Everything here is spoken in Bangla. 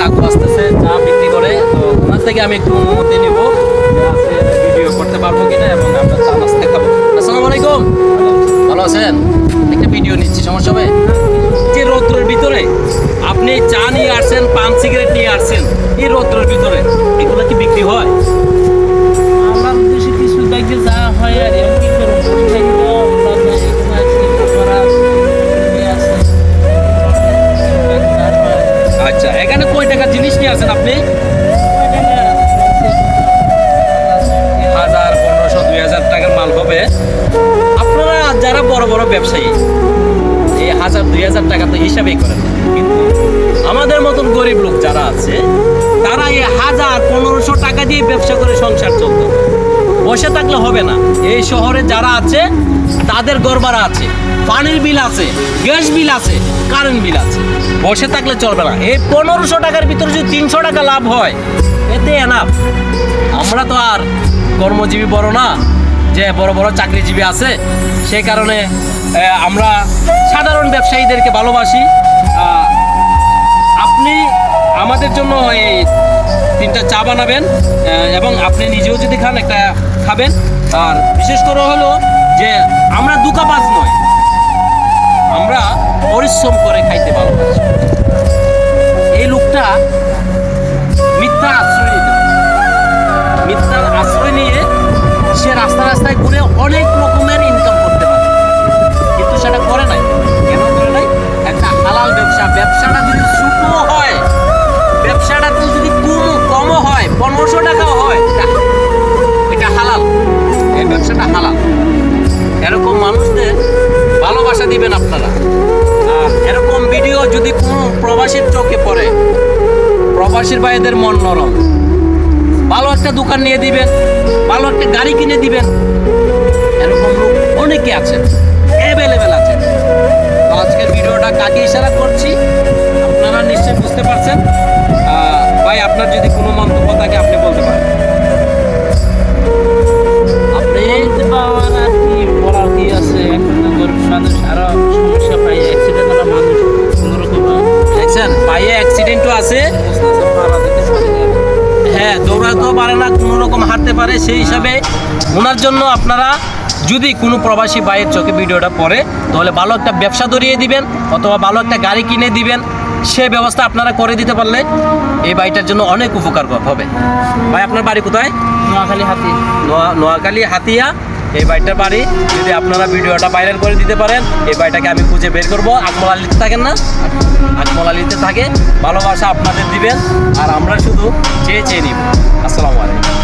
কাকু আসতেছে চা বিক্রি করে, তো ওনার থেকে আমি একটু অনুমতি নিব আজকে ভিডিও করতে পারবো কিনা এবং আমরা চা নাস্তা খাবো। আসসালামু আলাইকুম, ভালো আছেন? একটা ভিডিও নিচ্ছি, সমস্যা হবে? যে রৌদ্রের ভিতরে আপনি চা নিয়ে আসছেন, পান সিগারেট নিয়ে আসছেন, এই রৌদ্রের ভিতরে এগুলো কি বিক্রি হয়? আমার দেশে কিছু দেখে যা হয় আর এমন কি করবো আচ্ছা, এখানে কয় টাকার জিনিস নিয়ে আসেন আপনি? 1000, 1500, 2000 টাকার মাল হবে। আপনারা যারা বড় বড় ব্যবসায়ী এই 1000, 2000 টাকা তো হিসাবেই করেন না, কিন্তু আমাদের মতন গরিব লোক যারা আছে তারা এই 1000, 1500 টাকা দিয়ে ব্যবসা করে সংসার চলতো। বসে থাকলে হবে না। এই শহরে যারা আছে তাদের গড়বাড়া আছে, পানির বিল আছে, গ্যাস বিল আছে, কারেন্ট বিল আছে। বসে থাকলে চলবে না। এই 1500 টাকার ভিতরে যদি 300 টাকা লাভ হয়, এতে এনাফ। আমরা তো আর কর্মজীবী বড় না যে বড় বড় চাকরিজীবী আছে, সেই কারণে আমরা সাধারণ ব্যবসায়ীদেরকে ভালোবাসি। আপনি আমাদের জন্য এই 3টা চা বানাবেন এবং আপনি নিজেও যদি খান একটা খাবেন। আর বিশেষ করে হলো যে আমরা দুকাবাজ নয়, আমরা পরিশ্রম করে খাইতে ভালোবাসি। এই লোকটা মিথ্যার আশ্রয় নিতে, মিথ্যার আশ্রয় নিয়ে সে রাস্তায় ঘুরে অনেক রকমের ইনকাম করতে পারে, কিন্তু সেটা করে নাই। কেন করে নাই? একটা হালাল ব্যবসাটা যদি ছোট হয়, ব্যবসাটাতে যদি কমও হয়, 1500 টাকাও হয়, এটা হালাল, এই ব্যবসাটা হালাল। এরকম মানুষদের ভালোবাসা দিবেন আপনারা। আর এরকম ভিডিও যদি কোনো প্রবাসীর চোখে পড়ে, প্রবাসীর ভাইদের মন নরম, ভালো একটা দোকান নিয়ে দিবেন, ভালো একটা গাড়ি কিনে দিবেন। এরকম লোক অনেকে আছেন, অ্যাভেলেবেল আছেন। তো আজকের ভিডিওটা কাকে ইশারা করছি আপনারা নিশ্চয়ই বুঝতে পারছেন। ভাই, আপনার যদি কোনো মন্তব্য থাকে আপনি বলতে পারেন। আপনি পাওয়ার আর কি বলার কি আছে? এখন গরিব মানুষ আরো সমস্যা পাই, অ্যাক্সিডেন্ট হলে মানুষ কোনোরকম দেখছেন পায়ে অ্যাক্সিডেন্টও আছে, মারা যেতে পারে না। হ্যাঁ, দৌড়াতেও পারে না, কোনো রকম হাঁটতে পারে। সেই হিসাবে ওনার জন্য আপনারা যদি কোনো প্রবাসী ভাইয়ের চোখে ভিডিওটা পড়ে, তাহলে ভালো একটা ব্যবসা ধরিয়ে দিবেন অথবা ভালো একটা গাড়ি কিনে দিবেন। সে ব্যবস্থা আপনারা করে দিতে পারলে এই ভাইটার জন্য অনেক উপকার হবে। ভাই, আপনার বাড়ি কোথায়? নোয়াখালী হাতি। নোয়াখালী হাতিয়া এই ভাইটার বাড়ি। যদি আপনারা ভিডিওটা ভাইরাল করে দিতে পারেন, এই ভাইটাকে আমি খুঁজে বের করবো। আকমল আলীতে থাকেন না? আকমল আলীতে থাকে। ভালোবাসা আপনাদের দিবেন আর আমরা শুধু চেয়ে নিব। আসসালামু আলাইকুম।